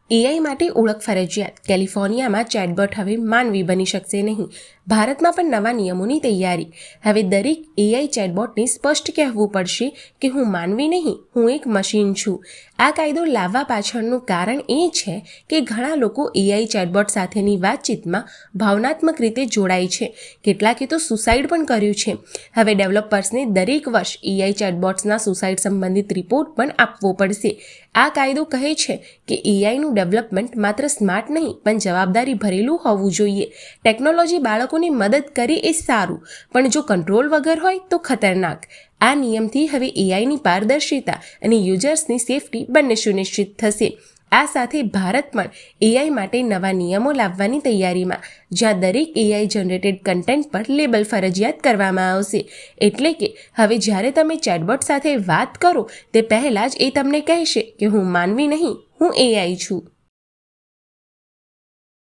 AI માટે ઓળખ ફરજિયાત. કેલિફોર્નિયામાં ચેટબોટ હવે માનવી બની શકશે નહીં. ભારતમાં પણ નવા નિયમોની તૈયારી. હવે દરેક એઆઈ ચેટબોટને સ્પષ્ટ કહેવું પડશે કે હું માનવી નહીં, હું એક મશીન છું. આ કાયદો લાવવા પાછળનું કારણ એ છે કે ઘણા લોકો એઆઈ ચેટબોટ સાથેની વાતચીતમાં ભાવનાત્મક રીતે જોડાય છે. કેટલાકે તો સુસાઇડ પણ કર્યું છે. હવે ડેવલપર્સને દરેક વર્ષ એઆઈ ચેટબોટ્સના સુસાઇડ સંબંધિત રિપોર્ટ પણ આપવો પડશે. આ કાયદો કહે છે કે એઆઈનું ડેવલપમેન્ટ માત્ર સ્માર્ટ નહીં પણ જવાબદારી ભરેલું હોવું જોઈએ. ટેકનોલોજી બાળકોની મદદ કરે એ સારું, પણ જો કંટ્રોલ વગર હોય તો ખતરનાક. આ નિયમથી હવે એઆઈની પારદર્શિતા અને યુઝર્સની સેફટી બંને સુનિશ્ચિત થશે. આ સાથે ભારત પણ એઆઈ માટે નવા નિયમો લાવવાની તૈયારીમાં, જ્યાં દરેક એઆઈ જનરેટેડ કન્ટેન્ટ પર લેબલ ફરજિયાત કરવામાં આવશે. એટલે કે હવે જ્યારે તમે ચેટબોટ સાથે વાત કરો તે પહેલાં જ એ તમને કહેશે કે હું માનવી નહીં, હું એઆઈ છું.